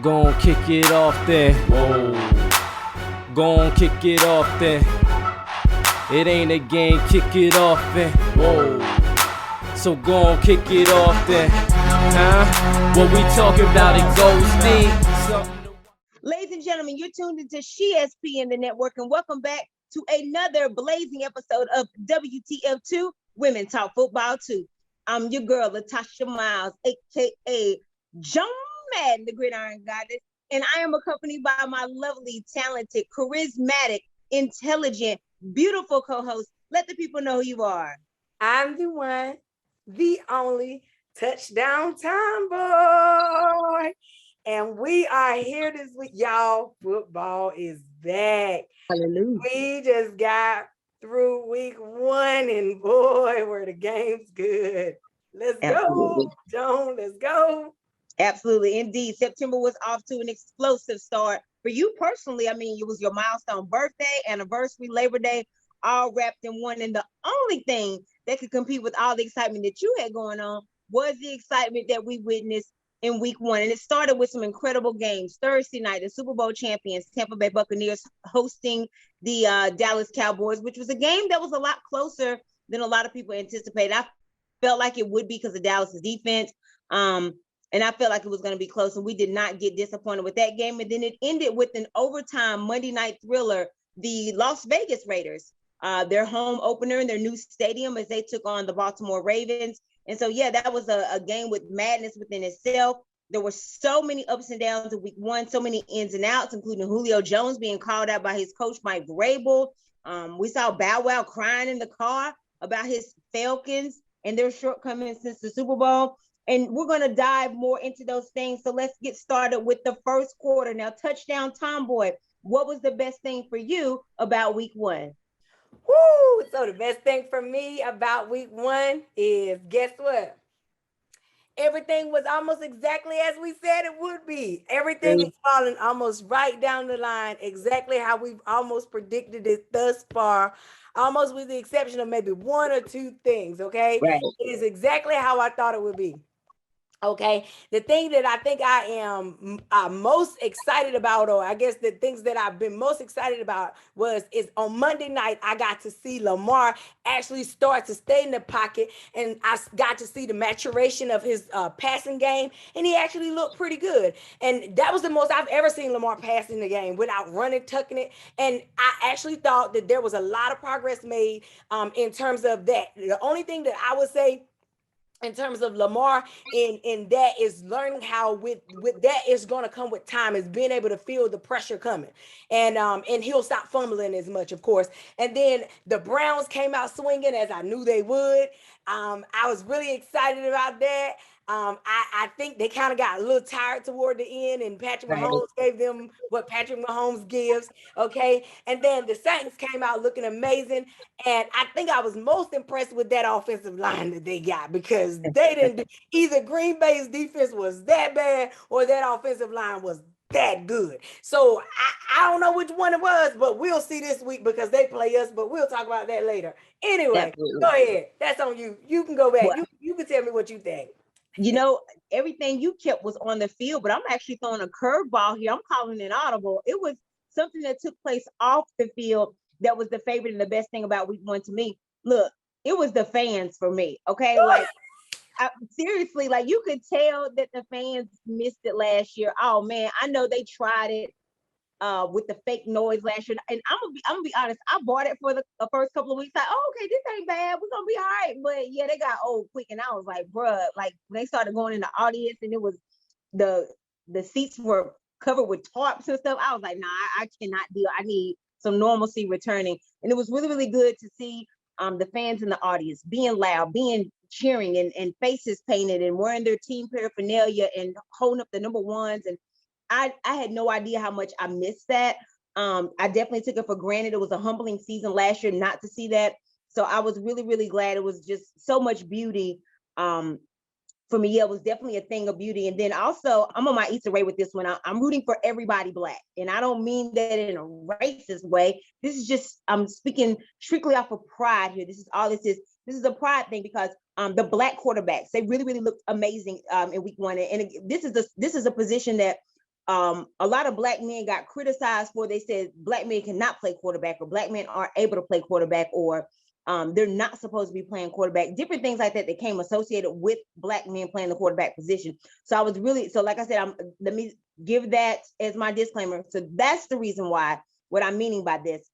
Gon' kick it off then. Whoa. Gon' kick it off then. It ain't a game, kick it off then. Whoa. So gon' kick it off then. Huh? What we talking about, it goes deep. Ladies and gentlemen, you're tuned into SheSP in the network, and welcome back to another blazing episode of WTF Too, Women Talk Football Too. I'm your girl, Latasha Miles, aka John Madden, the Gridiron Goddess, and I am accompanied by my lovely, talented, charismatic, intelligent, beautiful co-host. Let the people know who you are. I'm the one, the only touchdown time boy. And we are here this week. Y'all, football is back. Hallelujah. We just got through week 1, and boy, were the games good. Let's go, Joan. Let's go. Absolutely. Indeed. September was off to an explosive start. For you personally, I mean, it was your milestone birthday, anniversary, Labor Day, all wrapped in one. And the only thing that could compete with all the excitement that you had going on was the excitement that we witnessed in week 1. And it started with some incredible games. Thursday night, the Super Bowl champions, Tampa Bay Buccaneers, hosting the Dallas Cowboys, which was a game that was a lot closer than a lot of people anticipated. I felt like it would be because of Dallas's defense. And I felt like it was going to be close, and we did not get disappointed with that game. And then it ended with an overtime Monday night thriller, the Las Vegas Raiders, their home opener in their new stadium as they took on the Baltimore Ravens. And so, yeah, that was a game with madness within itself. There were so many ups and downs in week 1, so many ins and outs, including Julio Jones being called out by his coach, Mike Vrabel. We saw Bow Wow crying in the car about his Falcons and their shortcomings since the Super Bowl. And we're going to dive more into those things. So let's get started with the first quarter. Now, touchdown Tomboy, what was the best thing for you about week 1? Woo! So the best thing for me about week 1 is, guess what? Everything was almost exactly as we said it would be. Everything is falling almost right down the line, exactly how we've almost predicted it thus far, almost with the exception of maybe 1 or 2 things, okay? Right. It is exactly how I thought it would be. Okay, the thing that I think I am most excited about, or I guess the things that I've been most excited about is on Monday night, I got to see Lamar actually start to stay in the pocket, and I got to see the maturation of his passing game, and he actually looked pretty good. And that was the most I've ever seen Lamar pass in the game without running, tucking it. And I actually thought that there was a lot of progress made in terms of that. The only thing that I would say in terms of Lamar in that is learning how with that is going to come with time, is being able to feel the pressure coming, and he'll stop fumbling as much, of course. And then the Browns came out swinging, as I knew they would. I was really excited about that. I think they kind of got a little tired toward the end, and Patrick Mahomes gave them what Patrick Mahomes gives, okay? And then the Saints came out looking amazing, and I think I was most impressed with that offensive line that they got, because they didn't do, either Green Bay's defense was that bad or that offensive line was that good. So I don't know which one it was, but we'll see this week because they play us, but we'll talk about that later. Anyway, Go ahead. That's on you. You can go back. Well, you can tell me what you think. You know, everything you kept was on the field, but I'm actually throwing a curveball here. I'm calling it audible. It was something that took place off the field that was the favorite and the best thing about week 1 to me. Look, it was the fans for me, okay? Like, seriously, like, you could tell that the fans missed it last year. Oh, man, I know they tried it with the fake noise last year. And I'm gonna be honest, I bought it for the first couple of weeks. Like, oh, okay, this ain't bad. We're gonna be all right. But yeah, they got old quick. And I was like, bruh, like when they started going in the audience and it was the seats were covered with tarps and stuff. I was like, nah, I cannot deal. I need some normalcy returning. And it was really, really good to see the fans in the audience being loud, being cheering, and faces painted and wearing their team paraphernalia and holding up the number ones. And I had no idea how much I missed that. I definitely took it for granted. It was a humbling season last year not to see that. So I was really, really glad. It was just so much beauty for me. Yeah, it was definitely a thing of beauty. And then also, I'm on my Issa Rae with this one. I'm rooting for everybody Black. And I don't mean that in a racist way. This is just, I'm speaking strictly off of pride here. This is all this is. This is a pride thing because the Black quarterbacks, they really, really looked amazing in week 1. And this is a position that A lot of black men got criticized for, they said black men cannot play quarterback, or black men aren't able to play quarterback, or they're not supposed to be playing quarterback, different things like that that came associated with black men playing the quarterback position. So I was really, so like I said, let me give that as my disclaimer. So that's the reason why, what I'm meaning by this.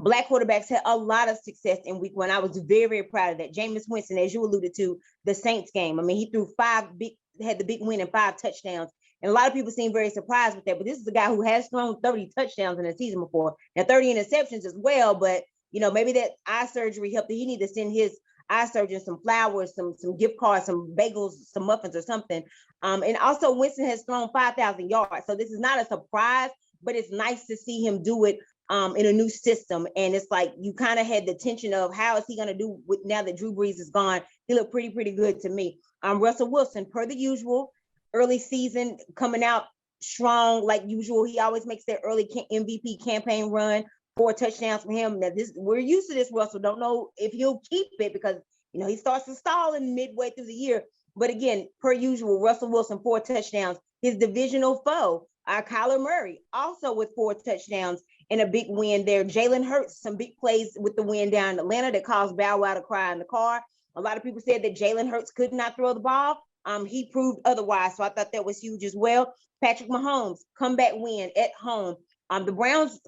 Black quarterbacks had a lot of success in week one. I was very, very proud of that. Jameis Winston, as you alluded to, the Saints game. I mean, he threw had the big win and 5 touchdowns. And a lot of people seem very surprised with that. But this is a guy who has thrown 30 touchdowns in a season before. Now, 30 interceptions as well. But, maybe that eye surgery helped. He need to send his eye surgeon some flowers, some gift cards, some bagels, some muffins or something. And also, Winston has thrown 5,000 yards. So this is not a surprise, but it's nice to see him do it in a new system. And it's like you kind of had the tension of how is he going to do with, now that Drew Brees is gone. He looked pretty good to me. Russell Wilson, per the usual, early season coming out strong like usual. He always makes that early MVP campaign run, 4 touchdowns for him. Now we're used to this. Russell, don't know if he'll keep it because he starts to stall in midway through the year. But again, per usual, Russell Wilson, 4 touchdowns. His divisional foe, Kyler Murray, also with 4 touchdowns and a big win there. Jalen Hurts, some big plays with the win down in Atlanta that caused Bow Wow to cry in the car. A lot of people said that Jalen Hurts could not throw the ball. He proved otherwise, so I thought that was huge as well. Patrick Mahomes, comeback win at home. The Browns,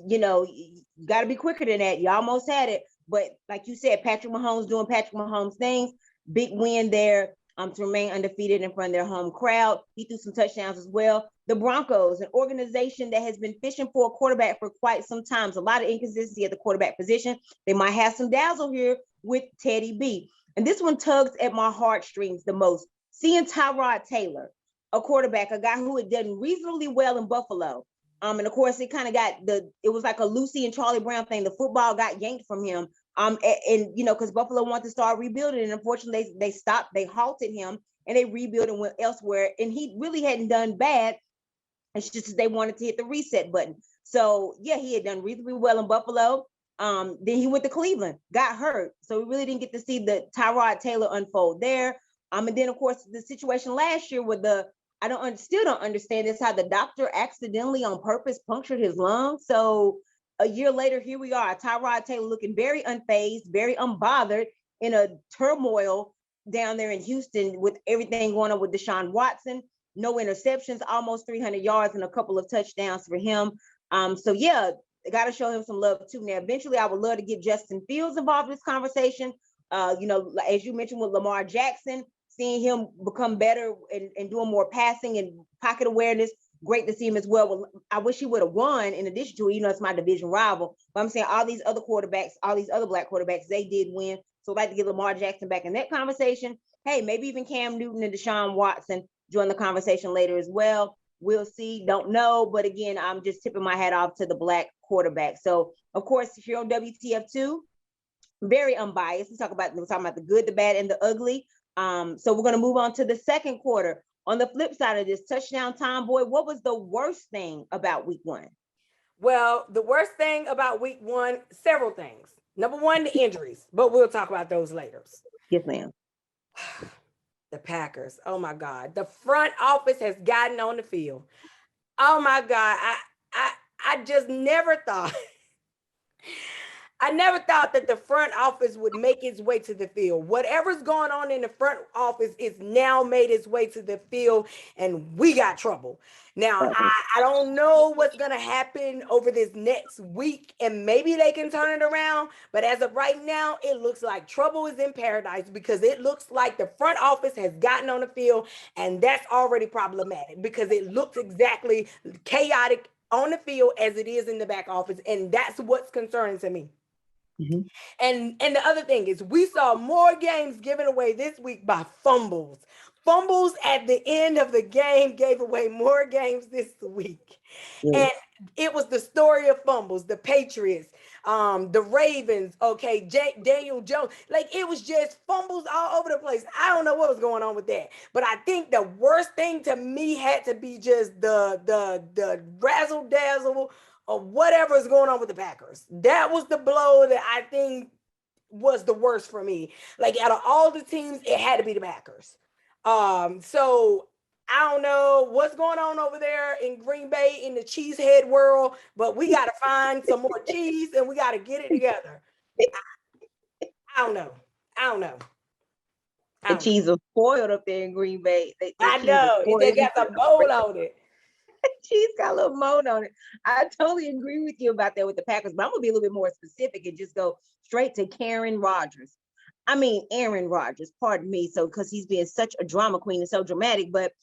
you got to be quicker than that. You almost had it, but like you said, Patrick Mahomes doing Patrick Mahomes things. Big win there to remain undefeated in front of their home crowd. He threw some touchdowns as well. The Broncos, an organization that has been fishing for a quarterback for quite some time. A lot of inconsistency at the quarterback position. They might have some dazzle here with Teddy B. And this one tugs at my heartstrings the most. Seeing Tyrod Taylor, a quarterback, a guy who had done reasonably well in Buffalo. And of course, it kind of it was like a Lucy and Charlie Brown thing. The football got yanked from him. And because Buffalo wanted to start rebuilding. And unfortunately, they stopped, they halted him, and they rebuilt and went elsewhere. And he really hadn't done bad. It's just they wanted to hit the reset button. So, yeah, he had done reasonably well in Buffalo. Then he went to Cleveland, got hurt. So we really didn't get to see the Tyrod Taylor unfold there. And then, of course, the situation last year with still don't understand this, how the doctor accidentally on purpose punctured his lung. So a year later, here we are, Tyrod Taylor looking very unfazed, very unbothered in a turmoil down there in Houston with everything going on with Deshaun Watson. No interceptions, almost 300 yards and a couple of touchdowns for him. So yeah, got to show him some love too. Now, eventually I would love to get Justin Fields involved in this conversation. As you mentioned with Lamar Jackson, seeing him become better and doing more passing and pocket awareness. Great to see him as well. I wish he would have won in addition to it. It's my division rival. But I'm saying all these other quarterbacks, all these other black quarterbacks, they did win. So I'd like to get Lamar Jackson back in that conversation. Hey, maybe even Cam Newton and Deshaun Watson join the conversation later as well. We'll see. Don't know. But again, I'm just tipping my hat off to the black quarterback. So, of course, here on WTF Too, very unbiased. We're talking about the good, the bad, and the ugly. So we're going to move on to the second quarter. On the flip side of this, touchdown time, boy, what was the worst thing about week one? Well, the worst thing about week one, several things. Number one, the injuries, but we'll talk about those later. Yes, ma'am. The Packers. Oh my God. The front office has gotten on the field. Oh my God. I just never thought. I never thought that the front office would make its way to the field. Whatever's going on in the front office is now made its way to the field, and we got trouble. Now, I don't know what's going to happen over this next week, and maybe they can turn it around. But as of right now, it looks like trouble is in paradise because it looks like the front office has gotten on the field, and that's already problematic because it looks exactly chaotic on the field as it is in the back office, and that's what's concerning to me. Mm-hmm. And the other thing is we saw more games given away this week by fumbles. Fumbles at the end of the game gave away more games this week. And it was the story of fumbles, the Patriots, the Ravens, Daniel Jones. Like it was just fumbles all over the place. I don't know what was going on with that. But I think the worst thing to me had to be just the razzle dazzle or whatever is going on with the Packers. That was the blow that I think was the worst for me. Like out of all the teams, it had to be the Packers. So I don't know what's going on over there in Green Bay in the cheesehead world, but we got to find some more cheese and we got to get it together. I don't know. I don't know. The cheese was spoiled up there in Green Bay. The I cheese was know. spoiled. They got some mold on it. Cheese got a little mold on it. I totally agree with you about that with the Packers, but I'm gonna be a little bit more specific and just go straight to Karen Rodgers. I mean Aaron Rodgers, pardon me. So because he's being such a drama queen and so dramatic, but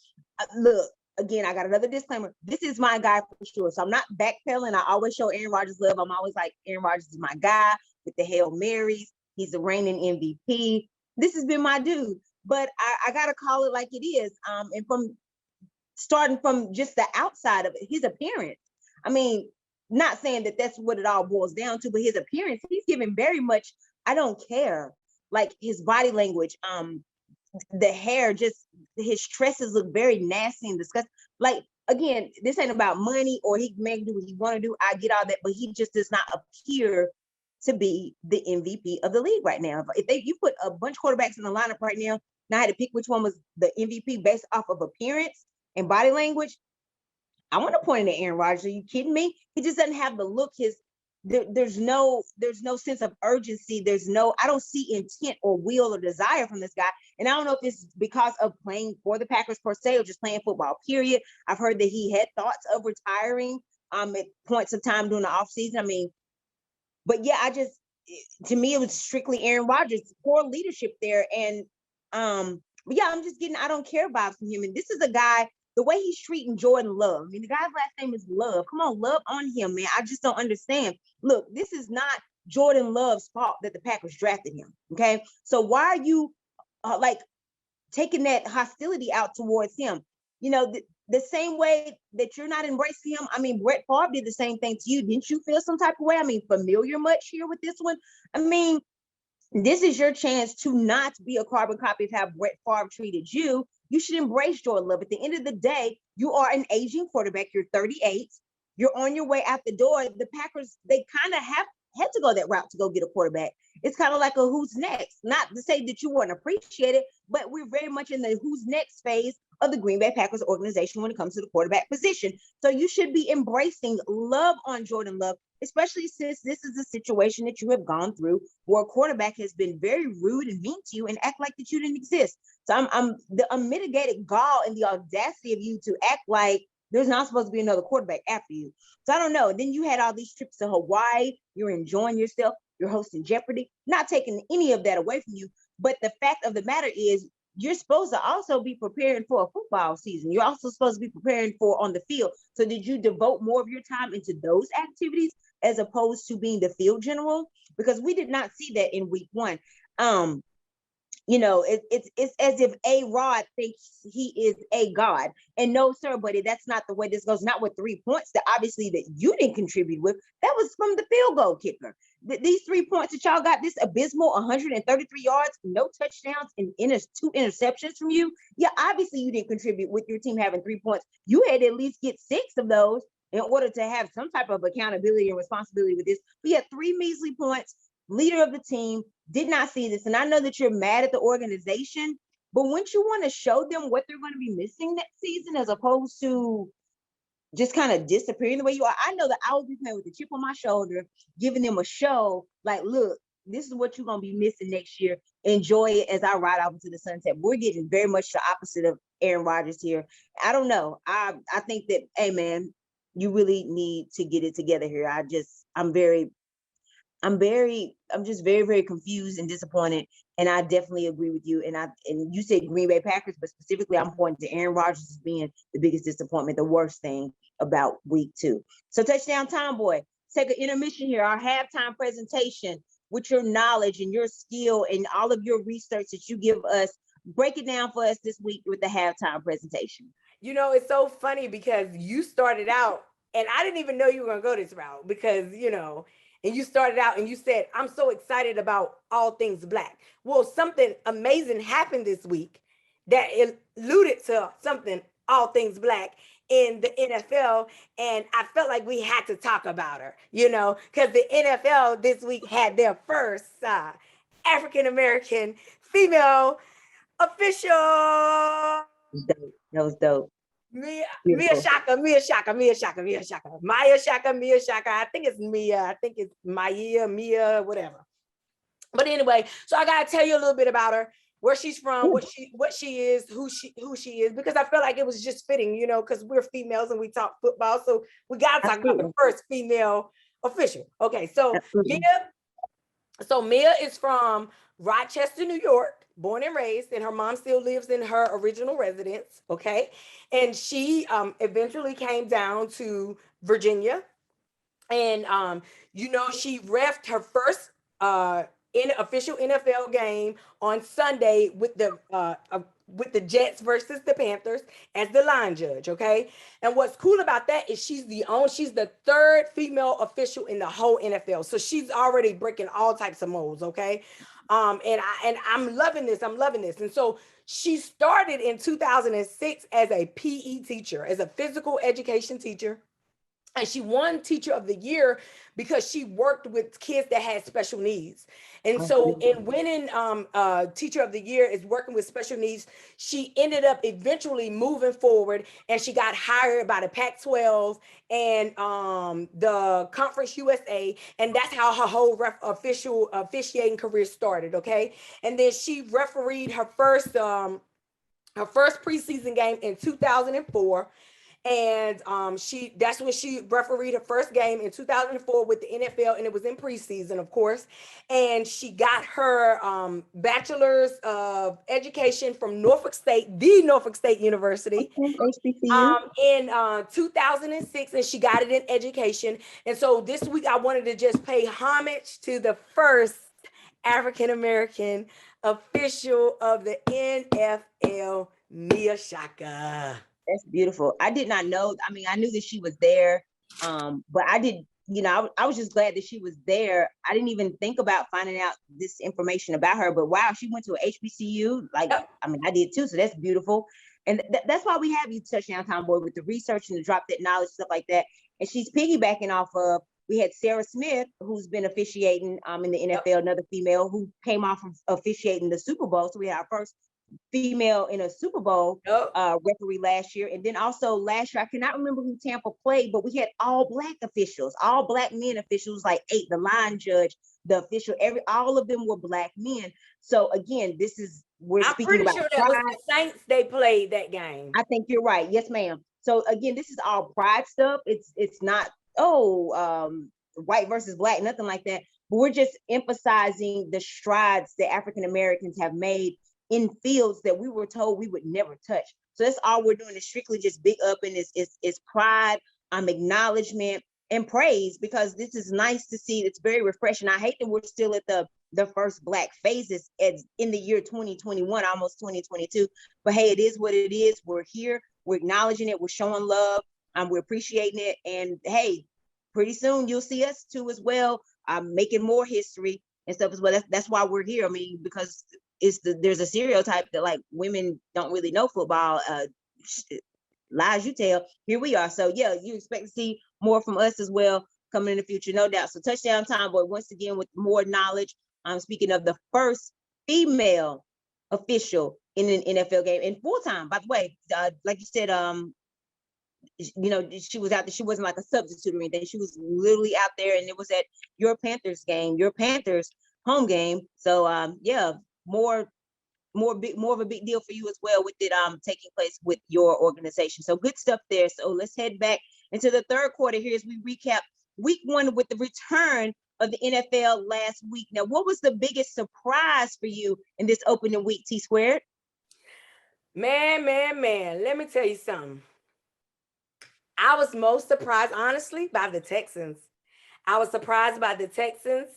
look, again, I got another disclaimer. This is my guy for sure. So I'm not backpedaling. I always show Aaron Rodgers love. I'm always like, Aaron Rodgers is my guy with the Hail Marys. He's the reigning MVP. This has been my dude. But I gotta call it like it is. And from starting from just the outside of it, his appearance. I mean, not saying that that's what it all boils down to, but his appearance, he's giving very much, I don't care. Like his body language, the hair, just his tresses look very nasty and disgusting. Like, again, this ain't about money or he may do what he want to do. I get all that, but he just does not appear to be the MVP of the league right now. If you put a bunch of quarterbacks in the lineup right now, and I had to pick which one was the MVP based off of appearance and body language, I want to point at Aaron Rodgers. Are you kidding me? He just doesn't have the look. There's no sense of urgency. I don't see intent or will or desire from this guy. And I don't know if it's because of playing for the Packers per se or just playing football, period. I've heard that he had thoughts of retiring at points of time during the offseason. I mean, but yeah, to me, it was strictly Aaron Rodgers, poor leadership there. And but yeah, I'm just getting I don't care vibes from him. And this is a guy, the way he's treating Jordan Love. I mean, the guy's last name is Love. Come on, love on him, man. I just don't understand. Look, this is not Jordan Love's fault that the Packers drafted him. Okay. So why are you like taking that hostility out towards him? You know, the same way that you're not embracing him. I mean, Brett Favre did the same thing to you. Didn't you feel some type of way? I mean, familiar much here with this one? I mean, this is your chance to not be a carbon copy of how Brett Favre treated you. You should embrace Jordan Love. At the end of the day, you are an aging quarterback. You're 38. You're on your way out the door. The Packers, they kind of had to go that route to go get a quarterback. It's kind of like a who's next. Not to say that you weren't appreciated, but we're very much in the who's next phase of the Green Bay Packers organization when it comes to the quarterback position. So you should be embracing love on Jordan Love, especially since this is a situation that you have gone through where a quarterback has been very rude and mean to you and act like that you didn't exist. So I'm the unmitigated gall and the audacity of you to act like there's not supposed to be another quarterback after you. So I don't know. Then you had all these trips to Hawaii. You're enjoying yourself. You're hosting Jeopardy. Not taking any of that away from you. But the fact of the matter is, you're supposed to also be preparing for a football season. You're also supposed to be preparing for on the field. So did you devote more of your time into those activities as opposed to being the field general? Because we did not see that in week one. You know, it's as if A-Rod thinks he is a god. And no, sir, buddy, that's not the way this goes. Not with 3 points that obviously that you didn't contribute with. That was from the field goal kicker. These 3 points that y'all got, this abysmal 133 yards, no touchdowns, and 2 interceptions from you. Yeah, obviously you didn't contribute with your team having 3 points. You had to at least get 6 of those in order to have some type of accountability and responsibility with this. We had 3 measly points. Leader of the team did not see this. And I know that you're mad at the organization, but wouldn't you want to show them what they're going to be missing next season as opposed to just kind of disappearing the way you are? I know that I will be playing with a chip on my shoulder, giving them a show like, look, this is what you're going to be missing next year. Enjoy it as I ride off into the sunset. We're getting very much the opposite of Aaron Rodgers here. I don't know. I think that, hey, man, you really need to get it together here. I'm just very, very confused and disappointed. And I definitely agree with you. And you said Green Bay Packers, but specifically I'm pointing to Aaron Rodgers as being the biggest disappointment, the worst thing about week 2. So touchdown time, boy. Take an intermission here, our halftime presentation with your knowledge and your skill and all of your research that you give us. Break it down for us this week with the halftime presentation. You know, it's so funny because you started out, and I didn't even know you were going to go this route because, you know, and you started out and you said, I'm so excited about all things Black. Well, something amazing happened this week that alluded to something, all things Black in the NFL. And I felt like we had to talk about her, you know, because the NFL this week had their first African-American female official. That was dope. Mia Beautiful. Shaka, Mia Shaka, Mia Shaka, Mia Shaka, Maya Shaka, Mia Shaka. I think it's Mia. I think it's Mia, whatever. But anyway, so I gotta tell you a little bit about her, where she's from, what she is, who she is, because I feel like it was just fitting, you know, because we're females and we talk football, so we gotta talk about the first female official. Okay, so Mia is from Rochester, New York, born and raised, and her mom still lives in her original residence. Okay, and she eventually came down to Virginia, and you know, she refed her first in official NFL game on Sunday with the Jets versus the Panthers as the line judge. Okay, and what's cool about that is she's the third female official in the whole NFL, so she's already breaking all types of molds. Okay, and I'm loving this. And so she started in 2006 as a PE teacher, as a physical education teacher. And she won Teacher of the Year because she worked with kids that had special needs. And so in winning Teacher of the Year is working with special needs, she ended up eventually moving forward, and she got hired by the Pac-12 and the Conference USA. And that's how her whole officiating career started, okay? And then she refereed her first preseason game in 2004. And that's when she refereed her first game in 2004 with the NFL, and it was in preseason, of course. And she got her bachelor's of education from Norfolk State University, in 2006, and she got it in education. And so this week I wanted to just pay homage to the first African-American official of the NFL, Mia Shaka. That's beautiful. I did not know. I mean, I knew that she was there, but I didn't, you know, I was just glad that she was there. I didn't even think about finding out this information about her, but wow, she went to a HBCU. Like, I mean, I did too. So that's beautiful. And that's why we have you, Touchdown Tomboy, with the research and the drop that knowledge, stuff like that. And she's piggybacking off of, we had Sarah Smith, who's been officiating in the NFL, another female who came off of officiating the Super Bowl. So we had our first female in a Super Bowl referee last year. And then also last year, I cannot remember who Tampa played, but we had all black officials, all black men officials, like 8, the line judge, the official, all of them were black men. So again, we're speaking about sure that was the Saints they played that game. I think you're right. Yes, ma'am. So again, this is all pride stuff. It's not, white versus black, nothing like that. But we're just emphasizing the strides that African Americans have made in fields that we were told we would never touch. So that's all we're doing, is strictly just big up, and it's pride, acknowledgement, and praise, because this is nice to see. It's very refreshing. I hate that we're still at the first black phases in the year 2021, almost 2022. But hey, it is what it is. We're here. We're acknowledging it. We're showing love. We're appreciating it. And hey, pretty soon you'll see us too as well, making more history and stuff as well. That's why we're here. I mean, because there's a stereotype that like women don't really know football. Lies you tell. Here we are. So yeah, you expect to see more from us as well coming in the future, no doubt. So Touchdown Tomboy once again with more knowledge. I'm speaking of the first female official in an NFL game, and full time, by the way. Like you said, you know, she was out there. She wasn't like a substitute or anything. She was literally out there, and it was at your Panthers home game. So yeah, more of a big deal for you as well with it taking place with your organization. So good stuff there. So let's head back into the third quarter here as we recap week 1 with the return of the NFL last week. Now, what was the biggest surprise for you in this opening week, T Squared? Man, let me tell you something. I was most surprised, honestly, by the Texans. I was surprised by the Texans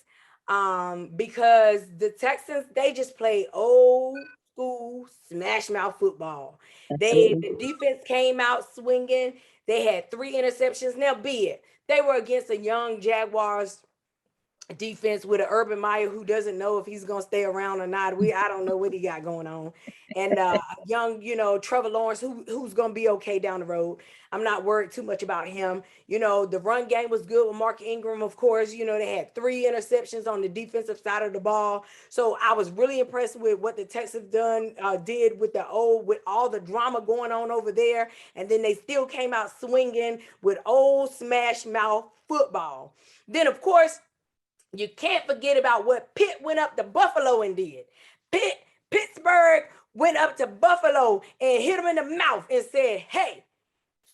because the Texans, they just play old school smash mouth football. The defense came out swinging. They had 3 interceptions. Now, be it, they were against a young Jaguars defense with an Urban Meyer who doesn't know if he's gonna stay around or not. I don't know what he got going on. And young, Trevor Lawrence, who's gonna be okay down the road. I'm not worried too much about him. The run game was good with Mark Ingram, of course. They had 3 interceptions on the defensive side of the ball. So I was really impressed with what the Texans did with with all the drama going on over there. And then they still came out swinging with old smash mouth football. Then, of course, you can't forget about what Pitt went up to Buffalo and did. Pittsburgh went up to Buffalo and hit them in the mouth and said, hey,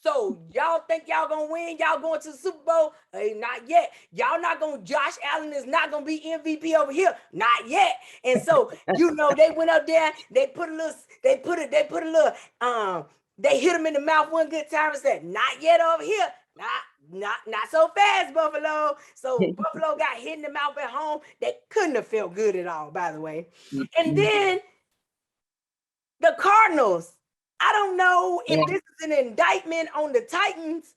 so y'all think y'all gonna win? Y'all going to the Super Bowl? Hey, not yet. Y'all not gonna, Josh Allen is not gonna be MVP over here. Not yet. And so, they went up there, they hit him in the mouth one good time and said, not yet over here. Not so fast, Buffalo. So Buffalo got hit in the mouth at home. They couldn't have felt good at all, by the way. And then the Cardinals. I don't know if this is an indictment on the Titans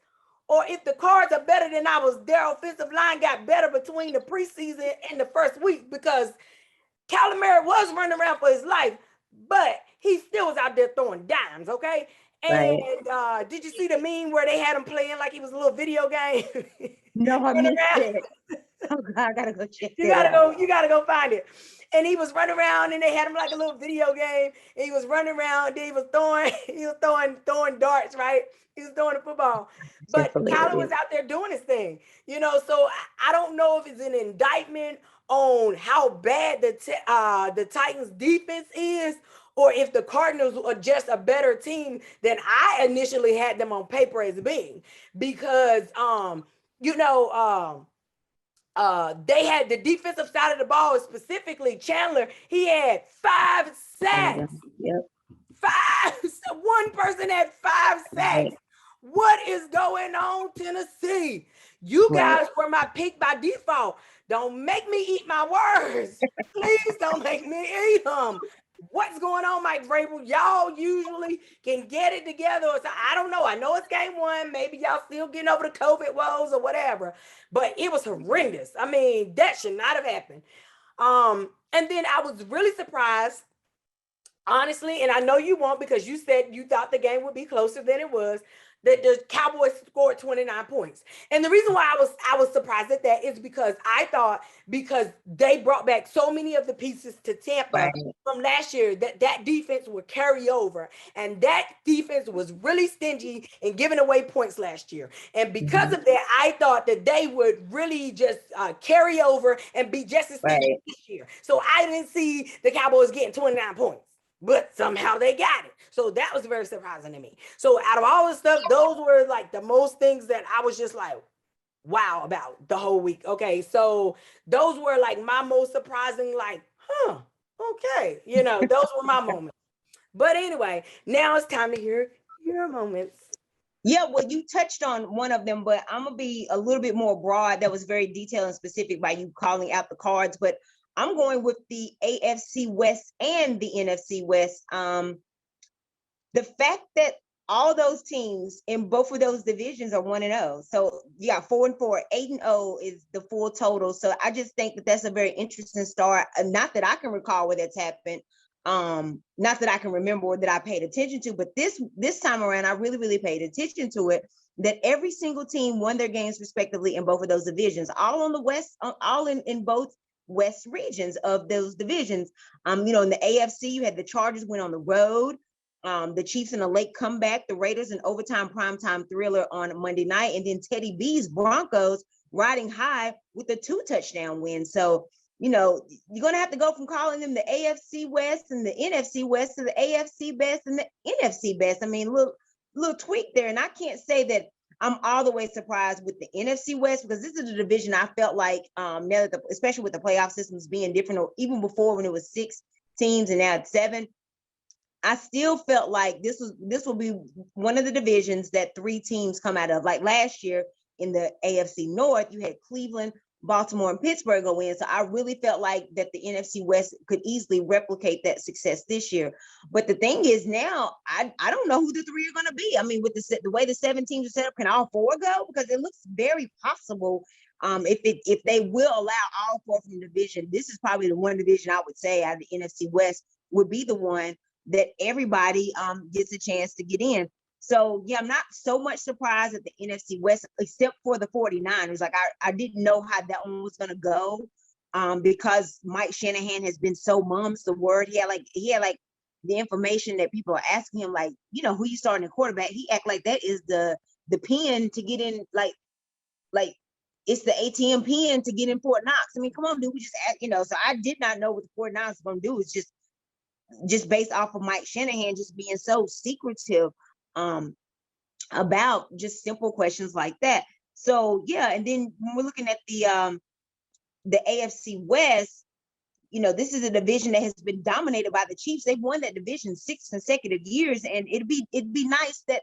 or if the Cards are better than their offensive line got better between the preseason and the first week, because Calamari was running around for his life, but he still was out there throwing dimes, okay? And did you see the meme where they had him playing like he was a little video game? No, I missed it. Oh God, I gotta go check You gotta go find it. And he was running around and they had him like a little video game. And he was running around, then he was throwing darts, right? He was throwing the football. But Kyler was out there doing his thing. So I don't know if it's an indictment on how bad the Titans defense is, or if the Cardinals are just a better team than I initially had them on paper as being. Because they had the defensive side of the ball, specifically Chandler. He had 5 sacks. Yep. 5. One person had 5 sacks. What is going on, Tennessee? You guys were my pick by default. Don't make me eat my words. Please don't make me eat them. What's going on, Mike Vrabel? Y'all usually can get it together. So I don't know. I know it's game 1. Maybe y'all still getting over the COVID woes or whatever. But it was horrendous. I mean, that should not have happened. And then I was really surprised, honestly, and I know you won't because you said you thought the game would be closer than it was, that the Cowboys scored 29 points. And the reason why I was surprised at that is because I thought, because they brought back so many of the pieces to Tampa from last year, that defense would carry over. And that defense was really stingy in giving away points last year. And because of that, I thought that they would really just carry over and be just as stingy this year. So I didn't see the Cowboys getting 29 points. But somehow they got it. So that was very surprising to me. So out of all the stuff, those were like the most things that I was just like, wow, about the whole week. Okay, so those were like my most surprising, like, okay. Those were my moments. But anyway, now it's time to hear your moments. Yeah, well, you touched on one of them, but I'm going to be a little bit more broad. That was very detailed and specific by you calling out the Cards, but I'm going with the AFC West and the NFC West. The fact that all those teams in both of those divisions are 1-0. So you got 4-4, 8-0 is the full total. So I just think that that's a very interesting start. Not that I can recall where that's happened. Not that I can remember or that I paid attention to, but this time around, I really, really paid attention to it, that every single team won their games respectively in both of those divisions, all on the West, all in both West regions of those divisions. In the AFC, you had the Chargers went on the road, the Chiefs in a late comeback, the Raiders an overtime primetime thriller on Monday night, and then Teddy B's Broncos riding high with a 2-touchdown win. So, you're going to have to go from calling them the AFC West and the NFC West to the AFC best and the NFC best. I mean, little tweak there. And I can't say that I'm all the way surprised with the NFC West, because this is a division I felt like now that especially with the playoff systems being different, or even before when it was 6 teams and now it's 7, I still felt like this will be one of the divisions that 3 teams come out of. Like last year in the AFC North, you had Cleveland, Baltimore, and Pittsburgh go in. So I really felt like that the NFC West could easily replicate that success this year. But the thing is now, I don't know who the 3 are going to be. I mean, with the way the 7 teams are set up, can all 4 go? Because it looks very possible If they will allow all four from the division, this is probably the one division I would say out of the NFC West would be the one that everybody gets a chance to get in. So yeah, I'm not so much surprised at the NFC West, except for the 49ers. Like I didn't know how that one was gonna go. Because Mike Shanahan has been so mum's the word. He had like the information that people are asking him, like, who you starting a quarterback. He act like that is the pin to get in, like it's the ATM pin to get in Fort Knox. I mean, come on, dude. We just so I did not know what the 49ers were gonna do. It's just based off of Mike Shanahan just being so secretive about just simple questions like that. So yeah, and then when we're looking at the AFC West, this is a division that has been dominated by the Chiefs. They've won that division 6 consecutive years, and it'd be nice that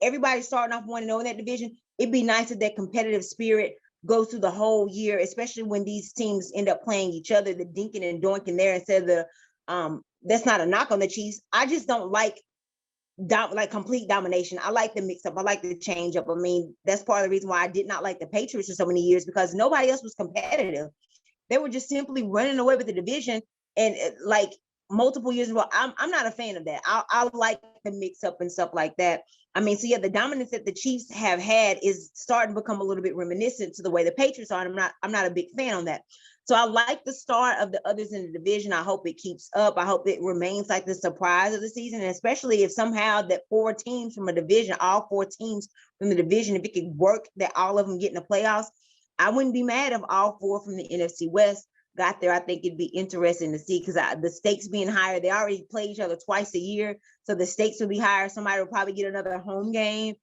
everybody's starting off 1-0 in that division. It'd be nice that competitive spirit goes through the whole year, especially when these teams end up playing each other, the dinking and doinking there instead of the that's not a knock on the Chiefs. I just don't like complete domination. I like the mix up. I like the change up. I mean, that's part of the reason why I did not like the Patriots for so many years, because nobody else was competitive. They were just simply running away with the division, and like multiple years ago. I'm not a fan of that. I like the mix up and stuff like that. I mean, so yeah, the dominance that the Chiefs have had is starting to become a little bit reminiscent to the way the Patriots are. And I'm not a big fan on that. So I like the start of the others in the division. I hope it keeps up. I hope it remains like the surprise of the season, and especially if somehow that 4 teams from a division, all 4 teams from the division, if it could work that all of them get in the playoffs, I wouldn't be mad if all 4 from the NFC West got there. I think it'd be interesting to see, because the stakes being higher, they already play each other twice a year, so the stakes will be higher. Somebody will probably get another home game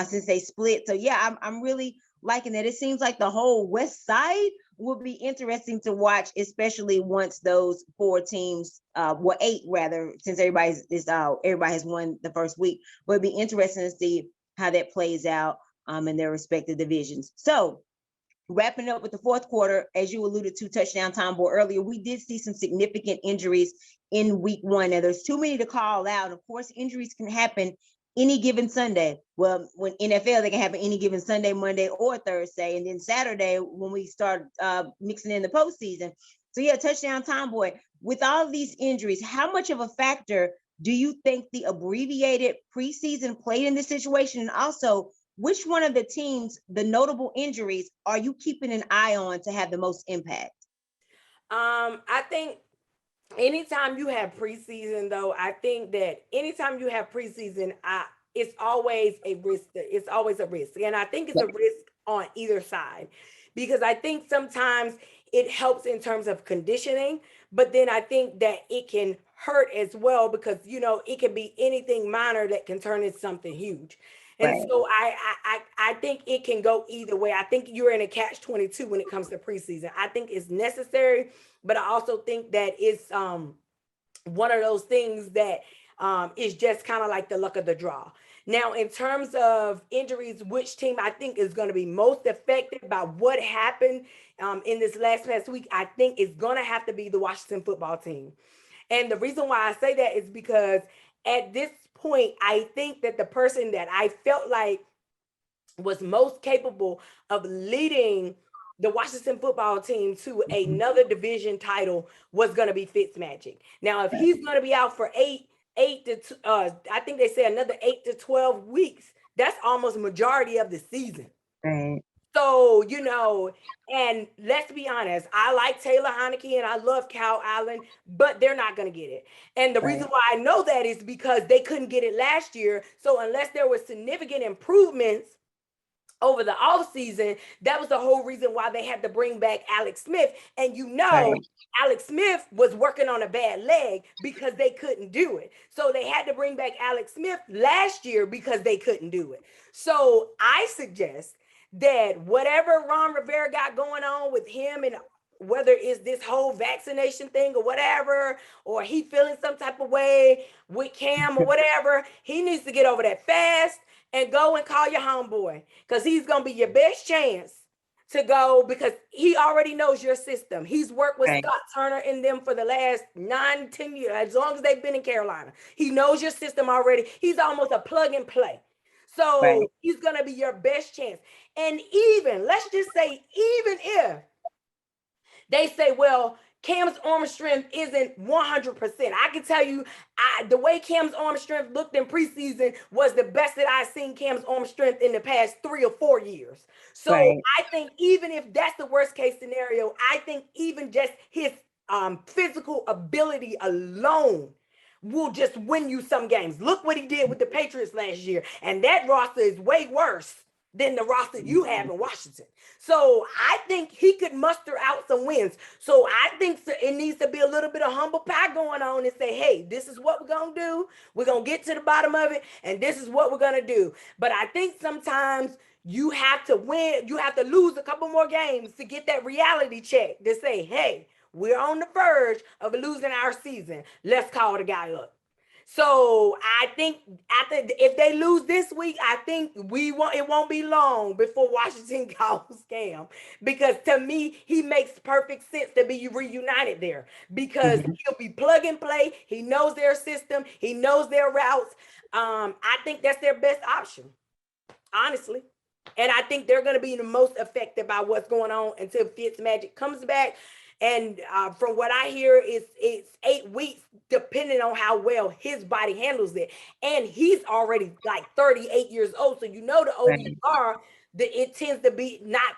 since they split. So yeah, I'm really liking that. It seems like the whole West Side will be interesting to watch, especially once those 4 teams, 8 rather, since everybody has won the first week. But it'll be interesting to see how that plays out in their respective divisions. So wrapping up with the fourth quarter, as you alluded to, touchdown time boy earlier, we did see some significant injuries in week 1. Now, there's too many to call out. Of course, injuries can happen any given Sunday. Well, when NFL, they can happen any given Sunday, Monday, or Thursday, and then Saturday when we start mixing in the postseason. So yeah, touchdown time boy. With all of these injuries, how much of a factor do you think the abbreviated preseason played in this situation? And also, which one of the teams, the notable injuries, are you keeping an eye on to have the most impact? I think anytime you have preseason, though, I think that anytime you have preseason, it's always a risk. It's always a risk. And I think it's a risk on either side, because I think sometimes it helps in terms of conditioning, but then I think that it can hurt as well, because, it can be anything minor that can turn into something huge. And Right. so I think it can go either way. I think you're in a catch-22 when it comes to preseason. I think it's necessary, but I also think that it's one of those things that is just kind of like the luck of the draw. Now, in terms of injuries, which team I think is going to be most affected by what happened in this past week, I think it's going to have to be the Washington football team. And the reason why I say that is because at this point, I think that the person that I felt like was most capable of leading the Washington football team to another division title was going to be Fitzmagic. Now, if he's going to be out for I think they say another 8 to 12 weeks, that's almost majority of the season. Right. So, and let's be honest, I like Taylor Heineke and I love Cal Allen, but they're not going to get it. And the reason why I know that is because they couldn't get it last year. So unless there was significant improvements over the offseason, that was the whole reason why they had to bring back Alex Smith. And Alex Smith was working on a bad leg because they couldn't do it. So they had to bring back Alex Smith last year because they couldn't do it. So I suggest that whatever Ron Rivera got going on with him, and whether it's this whole vaccination thing or whatever, or he feeling some type of way with Cam or whatever, he needs to get over that fast and go and call your homeboy, because he's going to be your best chance to go, because he already knows your system. He's worked with Scott Turner and them for the last 9-10 years, as long as they've been in Carolina. He knows your system already. He's almost a plug and play. So Right. he's gonna be your best chance. And even, let's just say, even if they say, well, Cam's arm strength isn't 100%. I can tell you, the way Cam's arm strength looked in preseason was the best that I've seen Cam's arm strength in the past 3 or 4 years. So Right. I think even if that's the worst case scenario, I think even just his physical ability alone will just win you some games. Look what he did with the Patriots last year. And that roster is way worse than the roster you have in Washington. So I think he could muster out some wins. So I think it needs to be a little bit of humble pie going on and say, hey, this is what we're going to do. We're going to get to the bottom of it, and this is what we're going to do. But I think sometimes you have to win. You have to lose a couple more games to get that reality check to say, hey, we're on the verge of losing our season. Let's call the guy up. So I think if they lose this week, I think it won't be long before Washington calls Cam, because to me he makes perfect sense to be reunited there, because he'll be plug and play. He knows their system. He knows their routes. I think that's their best option, honestly. And I think they're going to be the most affected by what's going on until Fitzmagic comes back. And from what I hear, it's 8 weeks, depending on how well his body handles it. And he's already like 38 years old. So you know the older you are, it tends to be not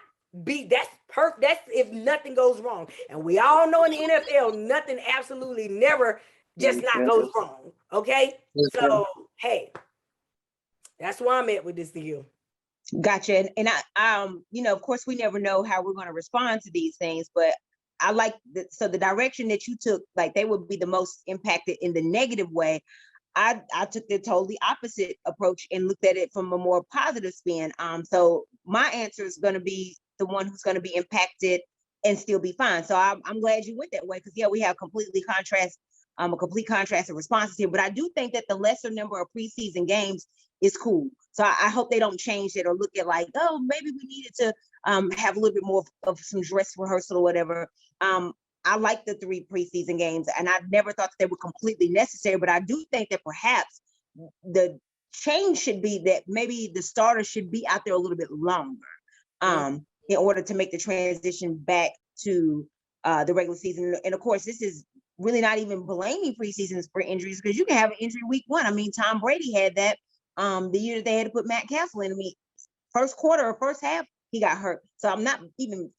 be that's perfect. That's if nothing goes wrong. And we all know in the NFL, nothing absolutely never just not goes wrong. Okay. So hey, that's where I'm at with this deal. Gotcha. And I, of course, we never know how we're going to respond to these things, but I like so the direction that you took, like they would be the most impacted in the negative way. I took the totally opposite approach and looked at it from a more positive spin. So my answer is going to be the one who's going to be impacted and still be fine. So I'm glad you went that way, because we have a complete contrast of responses here. But I do think that the lesser number of preseason games is cool. So I hope they don't change it or look at like, oh, maybe we needed to have a little bit more of some dress rehearsal or whatever. I like the 3 preseason games, and I never thought that they were completely necessary, but I do think that perhaps the change should be that maybe the starters should be out there a little bit longer in order to make the transition back to the regular season. And of course, this is really not even blaming preseasons for injuries, because you can have an injury week 1. I mean, Tom Brady had that the year that they had to put Matt Castle in. I mean, first quarter or first half, he got hurt. So I'm not even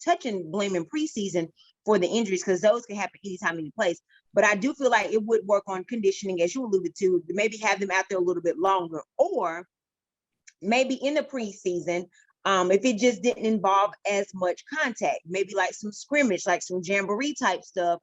blaming preseason for the injuries, because those can happen anytime, any place. But I do feel like it would work on conditioning, as you alluded to maybe have them out there a little bit longer, or maybe in the preseason, if it just didn't involve as much contact, maybe like some scrimmage, like some jamboree type stuff.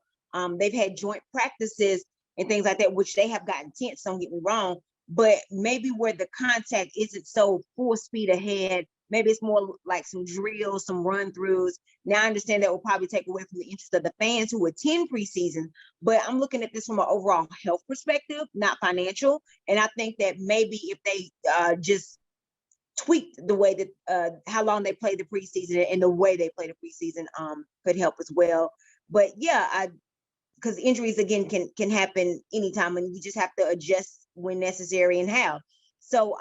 They've had joint practices and things like that, which they have gotten tense, don't get me wrong, but maybe where the contact isn't so full speed ahead, maybe it's more like some drills, some run throughs. Now I understand that will probably take away from the interest of the fans who attend preseason, but I'm looking at this from an overall health perspective, not financial. And I think that maybe if they just tweaked the way that how long they play the preseason and the way they play the preseason could help as well. But yeah, because injuries again can happen anytime, and you just have to adjust when necessary and how. So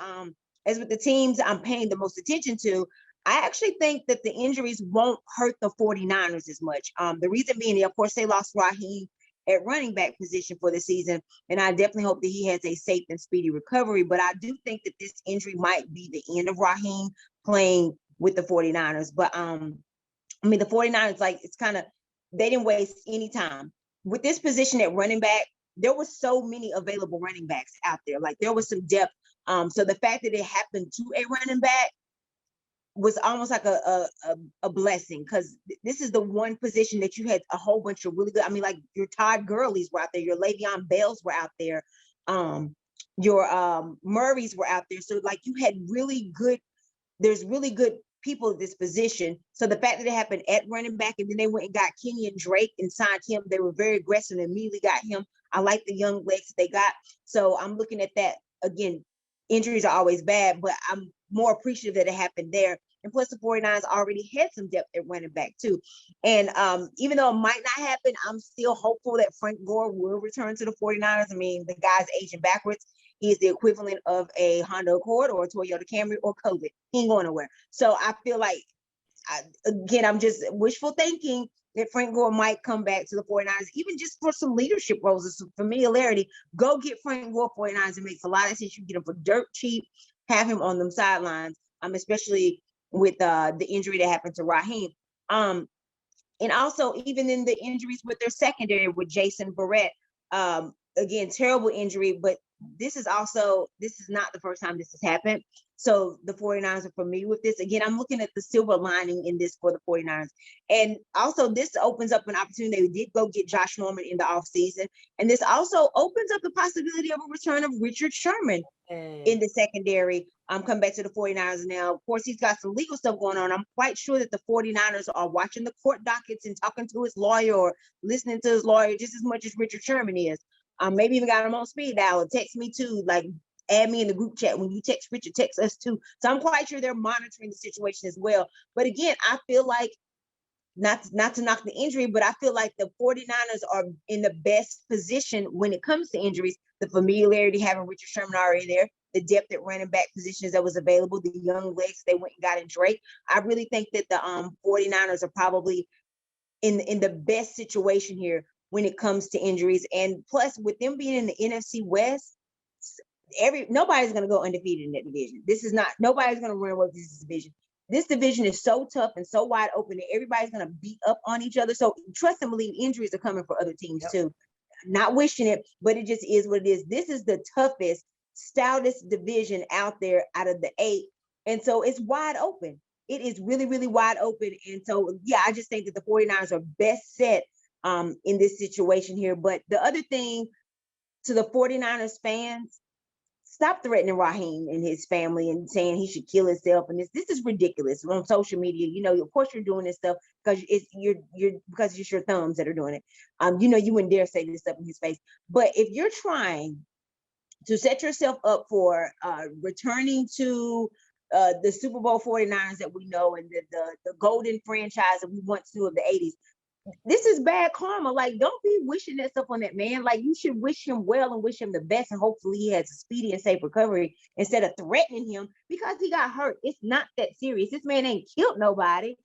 as with the teams I'm paying the most attention to, I actually think that the injuries won't hurt the 49ers as much. The reason being, of course, they lost Raheem at running back position for the season, and I definitely hope that he has a safe and speedy recovery. But I do think that this injury might be the end of Raheem playing with the 49ers. But I mean, the 49ers, like, it's kind of, they didn't waste any time. With this position at running back, there were so many available running backs out there. Like, there was some depth. So the fact that it happened to a running back was almost like a blessing, because this is the one position that you had a whole bunch of really good. I mean, like your Todd Gurley's were out there, your Le'Veon Bells were out there, your Murrays were out there. So like you had there's really good people at this position. So the fact that it happened at running back, and then they went and got Kenyon Drake and signed him, they were very aggressive and immediately got him. I like the young legs they got. So I'm looking at that. Again, injuries are always bad, but I'm more appreciative that it happened there. And plus the 49ers already had some depth at running back too. And even though it might not happen, I'm still hopeful that Frank Gore will return to the 49ers. I mean, the guy's aging backwards. He is the equivalent of a Honda Accord or a Toyota Camry or COVID. He ain't going nowhere. So I feel like, again, I'm just wishful thinking that Frank Gore might come back to the 49ers, even just for some leadership roles and some familiarity. Go get Frank Gore 49ers. It makes a lot of sense. You get him for dirt cheap, have him on them sidelines, especially with the injury that happened to Raheem. And also even in the injuries with their secondary with Jason Barrett, again, terrible injury, but this is not the first time this has happened. So the 49ers are familiar with this. Again, I'm looking at the silver lining in this for the 49ers. And also this opens up an opportunity. They did go get Josh Norman in the offseason. And this also opens up the possibility of a return of Richard Sherman in the secondary. Come back to the 49ers now. Of course, he's got some legal stuff going on. I'm quite sure that the 49ers are watching the court dockets and talking to his lawyer or listening to his lawyer just as much as Richard Sherman is. Maybe even got him on speed dial or text me too, like add me in the group chat. When you text Richard, text us too. So I'm quite sure they're monitoring the situation as well. But again, I feel like, not to knock the injury, but I feel like the 49ers are in the best position when it comes to injuries. The familiarity, having Richard Sherman already there, the depth at running back positions that was available, the young legs they went and got in Drake. I really think that the 49ers are probably in the best situation here when it comes to injuries. And plus, with them being in the NFC West, nobody's going to go undefeated in that division. Nobody's going to run away with this division. This division is so tough and so wide open that everybody's going to beat up on each other. So trust and believe, injuries are coming for other teams too. Not wishing it, but it just is what it is. This is the toughest, stoutest division out there out of the 8. And so it's wide open. It is really, really wide open. And so, yeah, I just think that the 49ers are best set in this situation here. But the other thing to the 49ers fans, stop threatening Raheem and his family and saying he should kill himself. And this is ridiculous on social media. Of course you're doing this stuff because it's your thumbs that are doing it. You wouldn't dare say this stuff in his face. But if you're trying to set yourself up for returning to the Super Bowl 49ers that we know and the golden franchise that we once knew of the 80s, this is bad karma. Like, don't be wishing that stuff on that man. Like, you should wish him well and wish him the best, and hopefully he has a speedy and safe recovery instead of threatening him because he got hurt. It's not that serious. This man ain't killed nobody.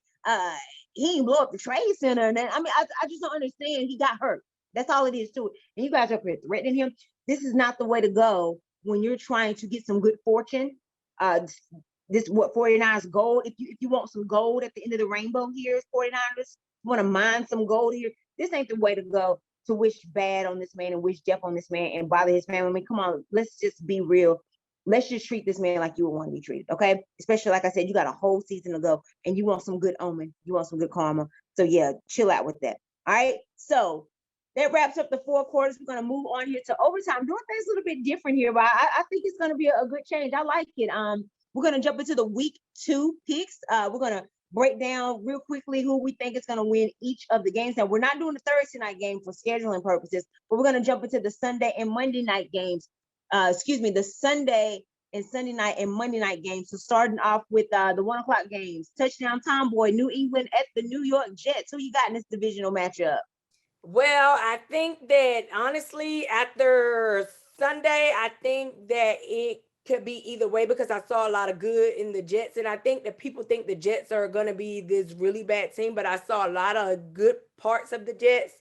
He ain't blow up the Trade Center. And I just don't understand. He got hurt. That's all it is to it. And you guys are threatening him. This is not the way to go when you're trying to get some good fortune. This what 49ers gold. If you want some gold at the end of the rainbow here, 49ers want to mine some gold here. This ain't the way to go to wish bad on this man and wish death on this man and bother his family. I mean, come on, let's just be real. Let's just treat this man like you would want to be treated, okay? Especially, like I said, you got a whole season to go and you want some good omen. You want some good karma. So yeah, chill out with that. All right. So that wraps up the 4 quarters. We're going to move on here to overtime. Doing things a little bit different here, but I think it's going to be a good change. I like it. We're going to jump into the week 2 picks. We're going to break down real quickly who we think is going to win each of the games. Now, we're not doing the Thursday night game for scheduling purposes, but we're going to jump into the Sunday and Monday night games. The Sunday and Sunday night and Monday night games. So starting off with the 1 o'clock games. Touchdown Tomboy, New England at the New York Jets. Who you got in this divisional matchup? Well, I think that honestly, after Sunday, I think that it could be either way because I saw a lot of good in the Jets. And I think that people think the Jets are going to be this really bad team, but I saw a lot of good parts of the Jets.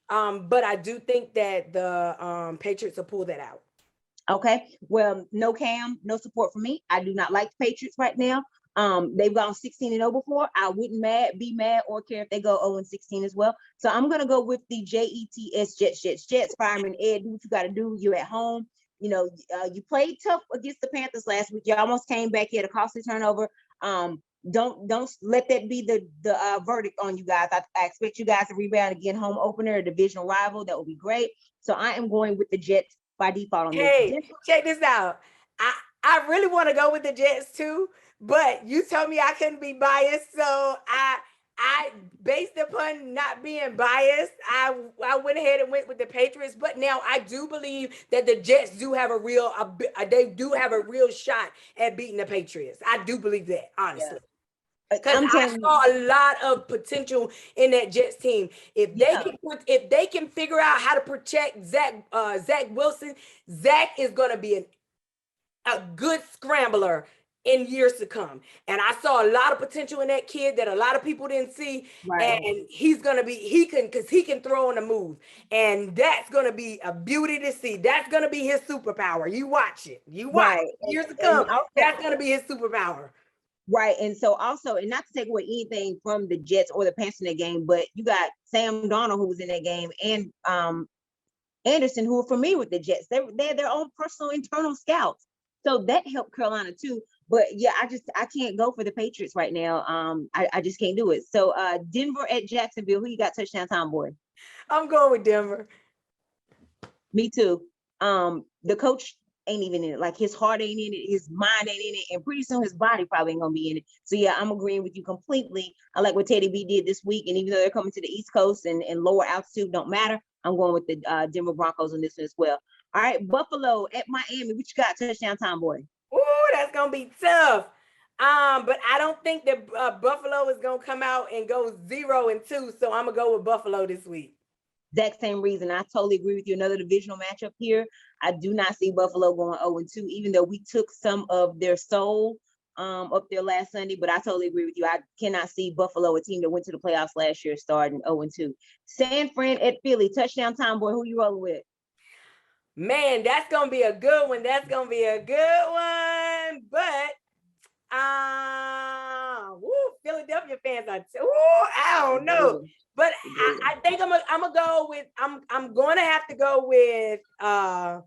But I do think that the Patriots will pull that out. Okay. Well, no Cam, no support for me. I do not like the Patriots right now. They've gone 16-0 before. I wouldn't be mad or care if they go 0-16 as well. So I'm going to go with the Jets, Jets. Fireman Ed, do what you got to do. You're at home. You played tough against the Panthers last week. You almost came back here, a costly turnover. Don't let that be the verdict on you guys. I expect you guys to rebound again, home opener, a divisional rival. That would be great. So I am going with the Jets by default on this. Hey, check this out. I really want to go with the Jets too, but you told me I couldn't be biased, so I based upon not being biased, I went ahead and went with the Patriots. But now I do believe that the Jets do have a real shot at beating the Patriots. I do believe that, honestly. Because I'm I telling you, saw a lot of potential in that Jets team. If yeah, they can figure out how to protect Zach Wilson, Zach is gonna be a good scrambler in years to come. And I saw a lot of potential in that kid that a lot of people didn't see. right, And he's gonna be because he can throw on the move. And that's gonna be a beauty to see. That's gonna be his superpower. You watch it. You watch right, years to and come. also That's gonna be his superpower. right, and so also, and not to take away anything from the Jets or the Panthers in that game, but you got Sam Darnold who was in that game, and Anderson who are familiar with the Jets. They're their own personal internal scouts, so that helped Carolina too. But yeah, I can't go for the Patriots right now. I just can't do it. So Denver at Jacksonville. Who you got touchdown time, boy? I'm going with Denver. Me too. The coach ain't even in it. Like his heart ain't in it, his mind ain't in it, and pretty soon his body probably ain't gonna be in it. So yeah, I'm agreeing with you completely. I like what Teddy B did this week, and even though they're coming to the East Coast and lower altitude don't matter, I'm going with the Denver Broncos on this one as well. All right, Buffalo at Miami. What you got touchdown time, boy? Ooh, that's gonna be tough. But I don't think that Buffalo is gonna come out and go 0-2. So I'm gonna go with Buffalo this week. Exact same reason. I totally agree with you. Another divisional matchup here. I do not see Buffalo going 0-2, even though we took some of their soul up there last Sunday. But I totally agree with you. I cannot see Buffalo, a team that went to the playoffs last year, starting 0-2. San Fran at Philly. Touchdown time, boy. Who you rolling with? Man, that's gonna be a good one. That's gonna be a good one. But Philadelphia fans are I don't know. But I think I'm gonna go with I'm gonna have to go with I'm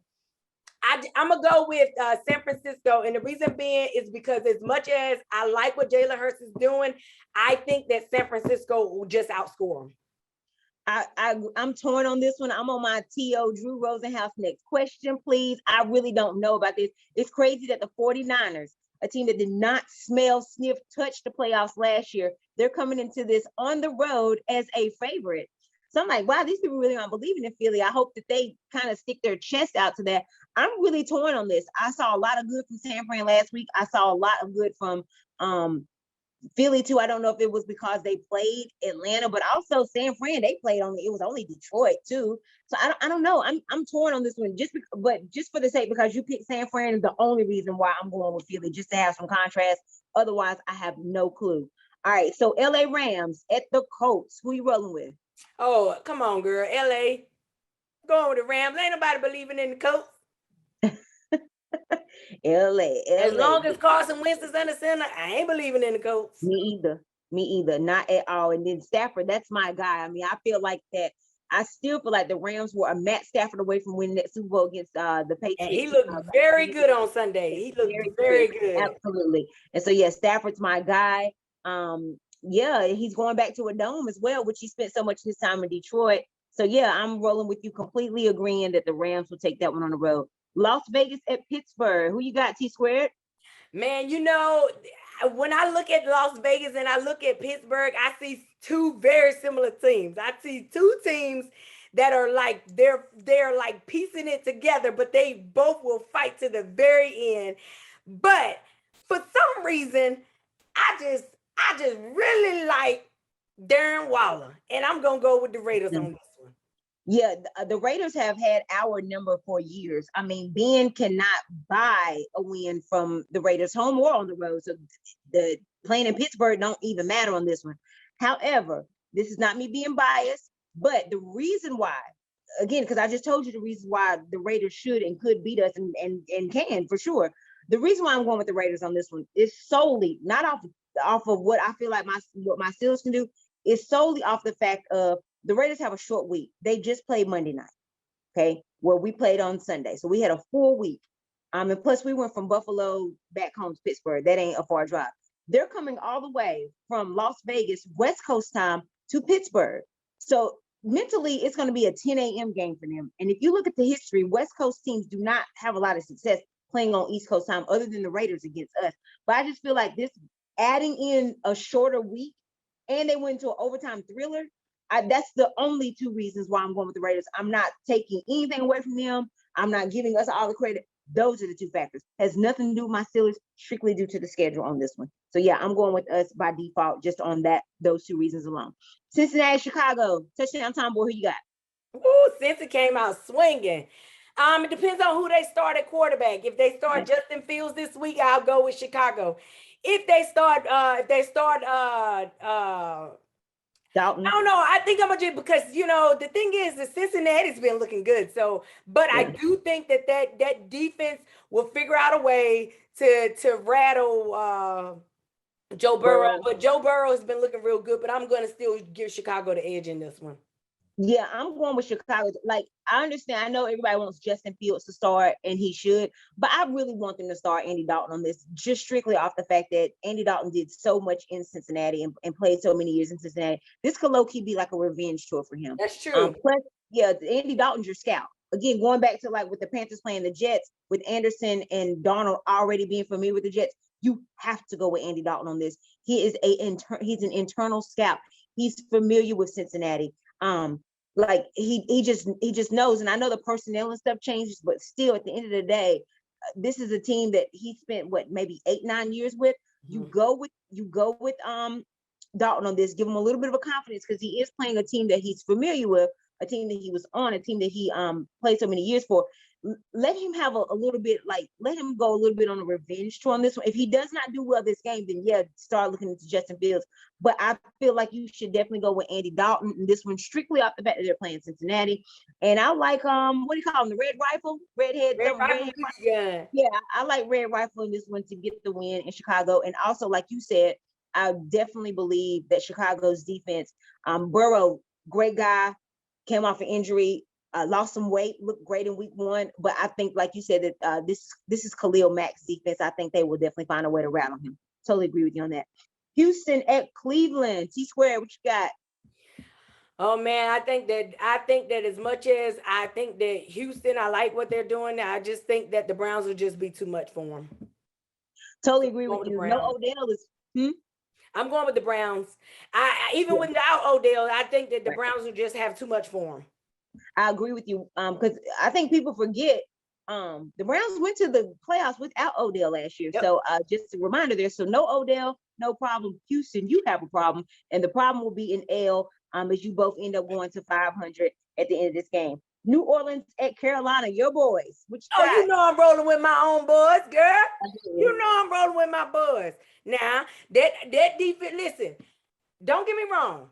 gonna go with San Francisco, and the reason being is because as much as I like what Jalen Hurts is doing, I think that San Francisco will just outscore them. I'm torn on this one. I'm on my TO Drew Rosenhaus. Next question, please. I really don't know about this. It's crazy that the 49ers, a team that did not smell, sniff, touch the playoffs last year, they're coming into this on the road as a favorite. So I'm like, wow, these people really aren't believing in Philly. I hope that they kind of stick their chest out to that. I'm really torn on this. I saw a lot of good from San Fran last week. I saw a lot of good from Philly too. I don't know if it was because they played Atlanta, but also San Fran, they played only, it was only Detroit too. So I don't know. I'm torn on this one but just for the sake, because you picked San Fran is the only reason why I'm going with Philly, just to have some contrast. Otherwise, I have no clue. All right, so LA Rams at the Colts. Who you rolling with? Oh, come on, girl. LA. Going with the Rams. Ain't nobody believing in the Colts. LA. As long as Carson Wentz is under center, I ain't believing in the Colts. Me either. Not at all. And then Stafford, that's my guy. I mean, I feel like that. I still feel like the Rams were a Matt Stafford away from winning that Super Bowl against the Patriots. And he looked very good on Sunday. He looked very good. Absolutely. And so yeah, Stafford's my guy. Yeah, he's going back to a dome as well, which he spent so much of his time in Detroit. So yeah, I'm rolling with you, completely agreeing that the Rams will take that one on the road. Las Vegas at Pittsburgh. Who you got, T Squared? Man, you know, when I look at Las Vegas and I look at Pittsburgh, I see two very similar teams. I see two teams that are like they're like piecing it together, but they both will fight to the very end. But for some reason, I just really like Darren Waller, and I'm gonna go with the Raiders on this one. Yeah, the Raiders have had our number for years. I mean, Ben cannot buy a win from the Raiders, home or on the road. So the playing in Pittsburgh don't even matter on this one. However, this is not me being biased, but the reason why, again, because I just told you the reason why the Raiders should and could beat us and can for sure. The reason why I'm going with the Raiders on this one is solely not off of what I feel like what my Steelers can do. Is solely off the fact of the Raiders have a short week. They just played Monday night, okay, where we played on Sunday. So we had a full week. And plus we went from Buffalo back home to Pittsburgh. That ain't a far drive. They're coming all the way from Las Vegas, West Coast time, to Pittsburgh. So mentally, it's going to be a 10 a.m. game for them. And if you look at the history, West Coast teams do not have a lot of success playing on East Coast time other than the Raiders against us. But I just feel like this adding in a shorter week, and they went to an overtime thriller. That's the only two reasons why I'm going with the Raiders. I'm not taking anything away from them. I'm not giving us all the credit. Those are the two factors. Has nothing to do with my Steelers, strictly due to the schedule on this one. So yeah, I'm going with us by default, just on those two reasons alone. Cincinnati, Chicago, touchdown time, boy. Who you got? Ooh, since it came out swinging. It depends on who they start at quarterback. If they start Justin Fields this week, I'll go with Chicago. If they start Dalton. I don't know. I think I'm gonna just, because the thing is that Cincinnati's been looking good. So, but I do think that defense will figure out a way to rattle Joe Burrow. But Joe Burrow has been looking real good. But I'm gonna still give Chicago the edge in this one. Yeah, I'm going with Chicago. Like, I understand. I know everybody wants Justin Fields to start, and he should, but I really want them to start Andy Dalton on this, just strictly off the fact that Andy Dalton did so much in Cincinnati and played so many years in Cincinnati. This could low-key be like a revenge tour for him. That's true. Plus, yeah, Andy Dalton's your scout. Again, going back to like with the Panthers playing the Jets, with Anderson and Donald already being familiar with the Jets, you have to go with Andy Dalton on this. He is he's an internal scout. He's familiar with Cincinnati. Like he just knows, and I know the personnel and stuff changes, but still at the end of the day, this is a team that he spent maybe 8-9 years with. You go with Dalton on this, give him a little bit of a confidence, because he is playing a team that he's familiar with, a team that he was on, a team that he played so many years for. Let him have a little bit, let him go a little bit on a revenge tour on this one. If he does not do well this game, then yeah, start looking into Justin Fields. But I feel like you should definitely go with Andy Dalton in this one, strictly off the fact that they're playing Cincinnati. And I like what do you call him, the Red Rifle, Redhead, Red Rifle. Yeah, I like Red Rifle in this one to get the win in Chicago. And also, like you said, I definitely believe that Chicago's defense, Burrow, great guy, came off an injury. Lost some weight, looked great in week 1, but I think, like you said, that this is Khalil Mack's defense. I think they will definitely find a way to rattle him. Totally agree with you on that. Houston at Cleveland, T-Square, what you got? Oh man, I think that as much as I think that Houston, I like what they're doing, I just think that the Browns will just be too much for them. Totally agree with you. No Odell is. I'm going with the Browns. Even without Odell, I think that the Browns will just have too much for them. I agree with you, because I think people forget the Browns went to the playoffs without Odell last year. Yep. So just a reminder there. So no Odell, no problem. Houston, you have a problem, and the problem will be in L as you both end up going to 500 at the end of this game. New Orleans at Carolina, your boys. Which you know I'm rolling with my own boys, girl. You know I'm rolling with my boys. Now that defense, listen, don't get me wrong.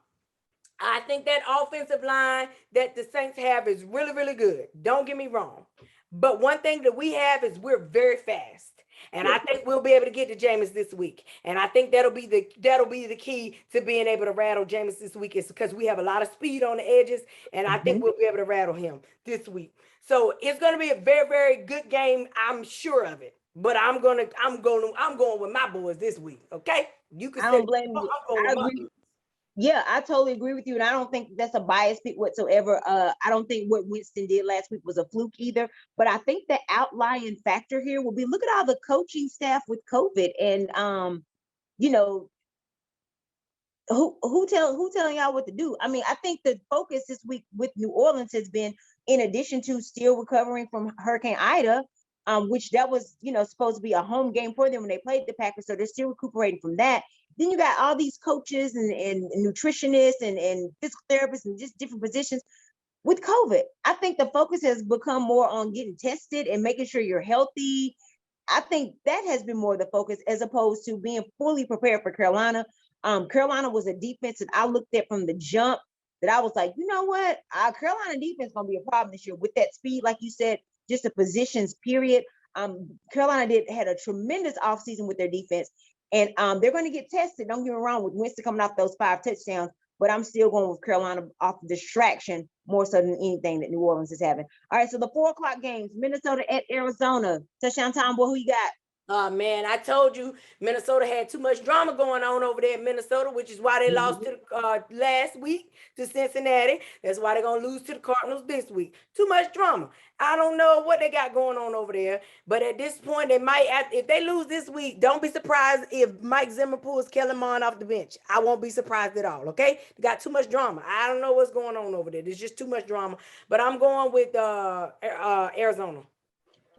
I think that offensive line that the Saints have is really, really good. Don't get me wrong. But one thing that we have is we're very fast. And I think we'll be able to get to Jameis this week. And I think that'll be the key to being able to rattle Jameis this week, is because we have a lot of speed on the edges. And I think we'll be able to rattle him this week. So it's going to be a very, very good game. I'm sure of it. But I'm going with my boys this week. Okay? You can. I don't blame you. I agree. Yeah, I totally agree with you. And I don't think that's a bias pick whatsoever. I don't think what Winston did last week was a fluke either. But I think the outlying factor here will be, look at all the coaching staff with COVID, and who telling y'all what to do? I mean, I think the focus this week with New Orleans has been, in addition to still recovering from Hurricane Ida, which that was supposed to be a home game for them when they played the Packers, so they're still recuperating from that. Then you got all these coaches and nutritionists and physical therapists and just different positions with COVID. I think the focus has become more on getting tested and making sure you're healthy. I think that has been more the focus, as opposed to being fully prepared for Carolina. Carolina was a defense that I looked at from the jump that I was like, you know what? Carolina defense is going to be a problem this year with that speed, like you said, just the positions, period. Carolina had a tremendous offseason with their defense. And they're going to get tested. Don't get me wrong, with Winston coming off those 5 touchdowns, but I'm still going with Carolina off of distraction more so than anything that New Orleans is having. All right, so the 4:00 games, Minnesota at Arizona. Touchdown time, boy, who you got? Oh man, I told you Minnesota had too much drama going on over there in Minnesota, which is why they lost to last week to Cincinnati. That's why they're gonna lose to the Cardinals this week. Too much drama. I don't know what they got going on over there, but at this point, they might. If they lose this week, don't be surprised if Mike Zimmer pulls Kellen Mond off the bench. I won't be surprised at all. Okay, they got too much drama. I don't know what's going on over there. There's just too much drama. But I'm going with Arizona.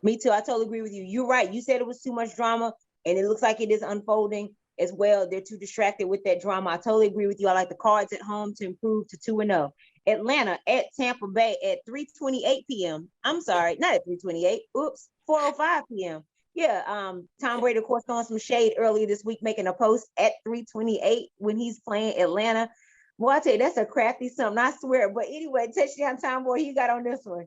Me too. I totally agree with you. You're right. You said it was too much drama, and it looks like it is unfolding as well. They're too distracted with that drama. I totally agree with you. I like the Cards at home to improve to 2-0. Atlanta at Tampa Bay at 3:28 p.m. I'm sorry, not at 3:28. Oops, 4:05 p.m. Yeah, Tom Brady, of course, throwing some shade earlier this week, making a post at 3:28 when he's playing Atlanta. Boy, I tell you, that's a crafty something, I swear. But anyway, touchdown time, boy, he got on this one.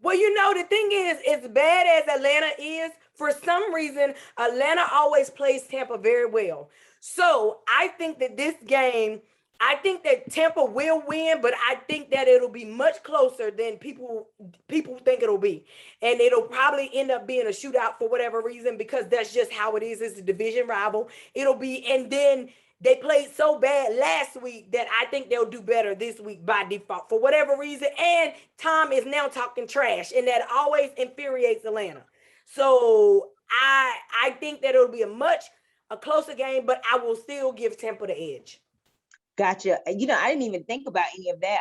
Well, you know, the thing is, as bad as Atlanta is, for some reason, Atlanta always plays Tampa very well. So I think that this game, I think that Tampa will win, but I think that it'll be much closer than people think it'll be. And it'll probably end up being a shootout for whatever reason, because that's just how it is. It's a division rival. It'll be, and then they played so bad last week that I think they'll do better this week by default for whatever reason. And Tom is now talking trash, and that always infuriates Atlanta. So I think that it'll be a closer game, but I will still give Tampa the edge. Gotcha. You know, I didn't even think about any of that.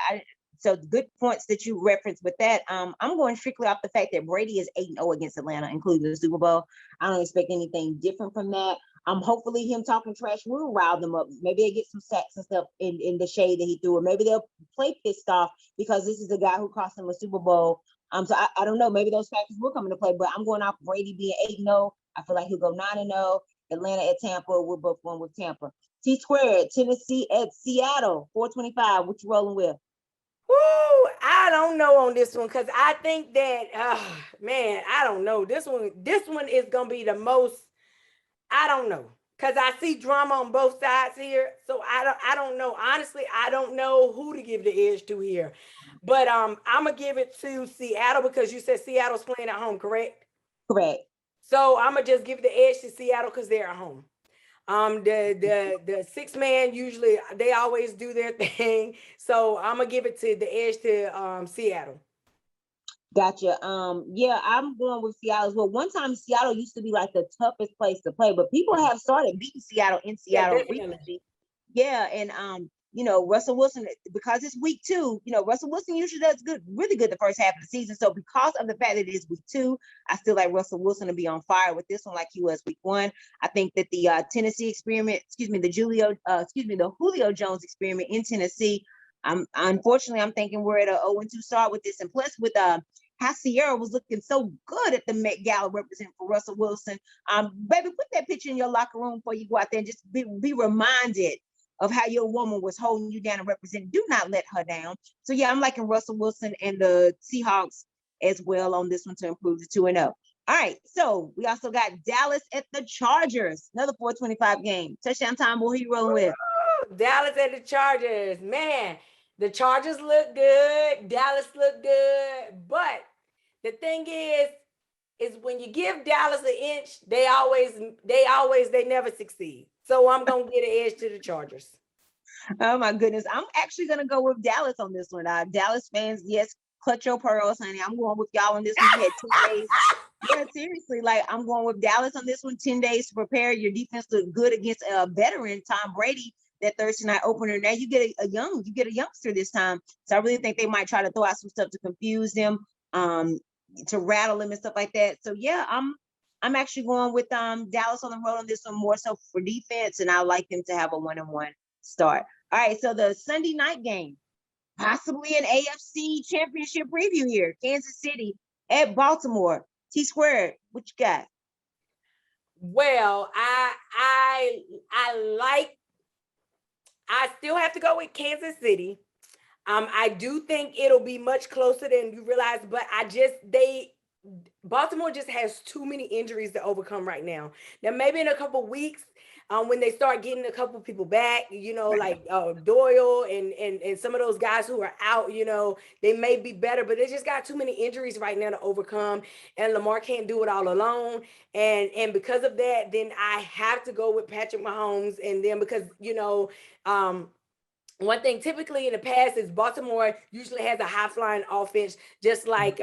So good points that you referenced with that. I'm going strictly off the fact that Brady is 8-0 against Atlanta, including the Super Bowl. I don't expect anything different from that. Hopefully him talking trash will rile them up. Maybe they get some sacks and stuff in the shade that he threw, or maybe they'll play pissed off because this is the guy who cost them a Super Bowl. So I don't know. Maybe those factors will come into play, but I'm going off Brady being 8-0. I feel like he'll go 9-0. Atlanta at Tampa. We're both going with Tampa. T Squared, Tennessee at Seattle, 4:25. What you rolling with? Woo, I don't know on this one, because I think that man, I don't know. This one is gonna be the most, I don't know. Because I see drama on both sides here. So I don't know. Honestly, I don't know who to give the edge to here. But I'm gonna give it to Seattle, because you said Seattle's playing at home, correct? Correct. So I'm gonna just give the edge to Seattle because they're at home. The six man, usually they always do their thing. So I'm gonna give it to the edge to Seattle. Gotcha. Yeah, I'm going with Seattle as well. One time Seattle used to be like the toughest place to play, but people have started beating Seattle in Seattle recently. Yeah, and Russell Wilson, because it's week 2, Russell Wilson usually does good, really good the first half of the season. So because of the fact that it is week 2, I still like Russell Wilson to be on fire with this one like he was week 1. I think that the Tennessee experiment, the Julio Jones experiment in Tennessee. Unfortunately, I'm thinking we're at a 0-2 start with this, and plus with how Sierra was looking so good at the Met Gala representing for Russell Wilson. Baby, put that picture in your locker room before you go out there and just be reminded of how your woman was holding you down and representing. Do not let her down. So yeah, I'm liking Russell Wilson and the Seahawks as well on this one to improve to 2-0. All right, so we also got Dallas at the Chargers, another 4:25 game. Touchdown time, who are you rolling with? Dallas at the Chargers. Man, the Chargers look good. Dallas look good. But the thing is when you give Dallas an inch, they never succeed. So I'm gonna get an edge to the Chargers. Oh my goodness. I'm actually gonna go with Dallas on this one. Dallas fans, yes, clutch your pearls, honey. I'm going with y'all on this one. You had 10 days. Yeah, seriously. Like, I'm going with Dallas on this one. 10 days to prepare. Your defense looked good against a veteran, Tom Brady, that Thursday night opener. Now you get a youngster this time. So I really think they might try to throw out some stuff to confuse them, to rattle him and stuff like that. So yeah, I'm actually going with Dallas on the road on this one, more so for defense, and I like them to have a 1-1 start. All right, so the Sunday night game, possibly an AFC championship preview here. Kansas City at Baltimore. T Squared, what you got? Well, I still have to go with Kansas City. I do think it'll be much closer than you realize, but Baltimore just has too many injuries to overcome right now. Now, maybe in a couple weeks, when they start getting a couple people back, like Doyle and some of those guys who are out, they may be better, but they just got too many injuries right now to overcome, and Lamar can't do it all alone. And because of that, then I have to go with Patrick Mahomes, and then because one thing typically in the past is Baltimore usually has a high flying offense, just like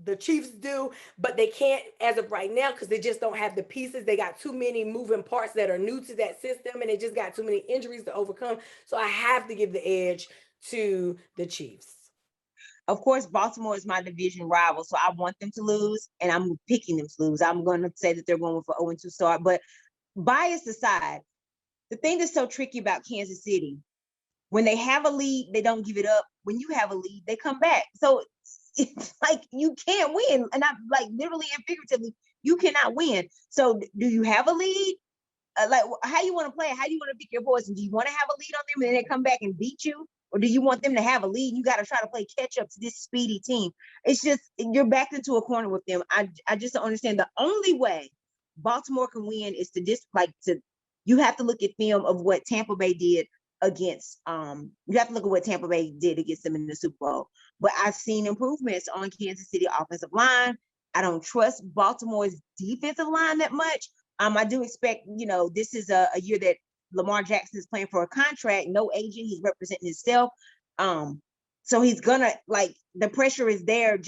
the Chiefs do, but they can't as of right now because they just don't have the pieces. They got too many moving parts that are new to that system, and they just got too many injuries to overcome. So I have to give the edge to the Chiefs. Of course, Baltimore is my division rival, so I want them to lose, and I'm picking them to lose. I'm going to say that they're going for 0-2 start, but bias aside, the thing that's so tricky about Kansas City, when they have a lead, they don't give it up. When you have a lead, they come back. So it's like you can't win, and I'm like literally and figuratively, you cannot win. So do you have a lead? Like how you want to play? How do you want to pick your poison? Do you want to have a lead on them and then they come back and beat you, or do you want them to have a lead? You got to try to play catch up to this speedy team. It's just you're backed into a corner with them. I just don't understand. The only way Baltimore can win is to just like to. You have to look at film of what Tampa Bay did against. You have to look at what Tampa Bay did against them in the Super Bowl. But I've seen improvements on Kansas City offensive line. I don't trust Baltimore's defensive line that much. I do expect, this is a year that Lamar Jackson is playing for a contract, no agent, he's representing himself. So he's gonna like the pressure is there, it's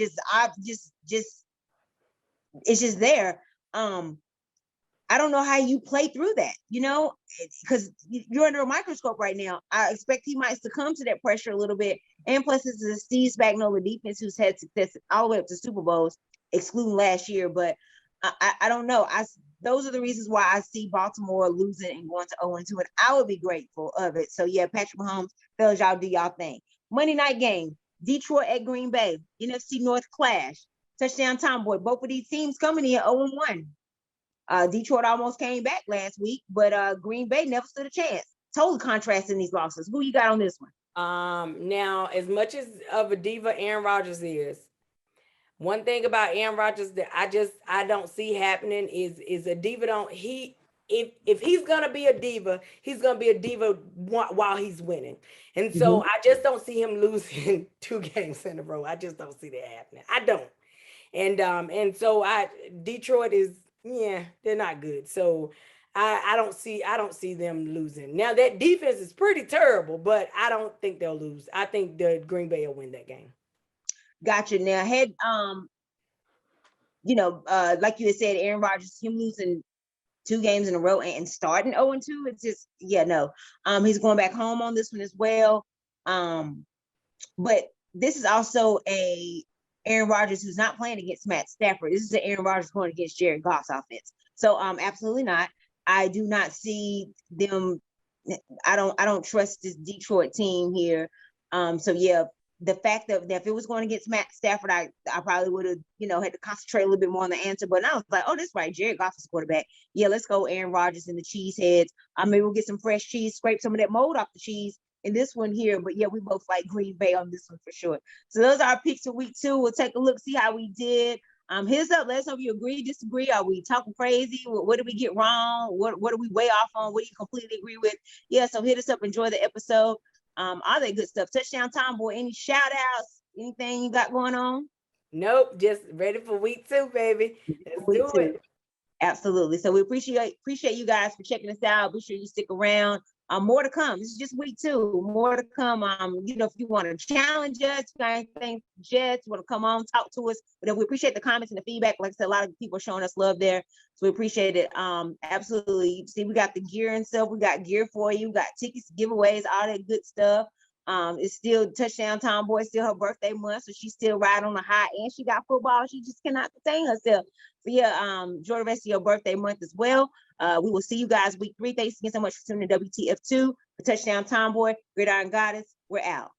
just there. I don't know how you play through that, because you're under a microscope right now. I expect he might succumb to that pressure a little bit. And plus, this is a Steve Spagnuolo defense who's had success all the way up to Super Bowls, excluding last year. But I don't know. Those are the reasons why I see Baltimore losing and going to 0-2, and I would be grateful of it. So yeah, Patrick Mahomes, fellas, y'all do y'all thing. Monday night game, Detroit at Green Bay, NFC North clash, touchdown Tomboy. Both of these teams coming in 0-1. Detroit almost came back last week, but Green Bay never stood a chance. Total contrast in these losses. Who you got on this one? Now, as much as of a diva Aaron Rodgers is, one thing about Aaron Rodgers that I don't see happening is a diva if he's gonna be a diva, he's gonna be a diva while he's winning. And so I just don't see him losing 2 games in a row. I just don't see that happening. I don't. And so Detroit is, they're not good. So I don't see them losing. Now that defense is pretty terrible, but I don't think they'll lose. I think the Green Bay will win that game. Gotcha. Now, like you had said, Aaron Rodgers, him losing 2 games in a row and starting 0-2, it's just, no. He's going back home on this one as well. But this is also a Aaron Rodgers who's not playing against Matt Stafford. This is an Aaron Rodgers going against Jared Goff's offense. So absolutely not. I do not see them. I don't trust this Detroit team here. So yeah, the fact that if it was going against Matt Stafford, I probably would have, had to concentrate a little bit more on the answer. But I was like, oh, that's right, Jared Goff is quarterback. Yeah, let's go Aaron Rodgers and the cheeseheads. Maybe we'll get some fresh cheese, scrape some of that mold off the cheese in this one here. But yeah, we both like Green Bay on this one for sure. So those are our picks for week 2. We'll take a look, see how we did. Hit us up. Let us know if you agree, disagree. Are we talking crazy? What did we get wrong? What are we way off on? What do you completely agree with? Yeah, so hit us up. Enjoy the episode. All that good stuff. Touchdown Tomboy, any shout outs, anything you got going on? Nope, just ready for week 2, baby. Let's do it. Absolutely. So we appreciate you guys for checking us out. Be sure you stick around. More to come. This is just week 2. More to come. If you want to challenge us, Jets want to come on, talk to us. But we appreciate the comments and the feedback. Like I said, a lot of people are showing us love there. So we appreciate it. Absolutely. See, we got the gear and stuff. We got gear for you. We got tickets, giveaways, all that good stuff. It's still Touchdown Tomboy, still her birthday month, so she's still riding on the high, and she got football. She just cannot contain herself. So yeah, enjoy the rest of your birthday month as well. We will see you guys week 3. Thanks again so much for tuning in to WTF Too. For Touchdown Tomboy, Gridiron Goddess, we're out.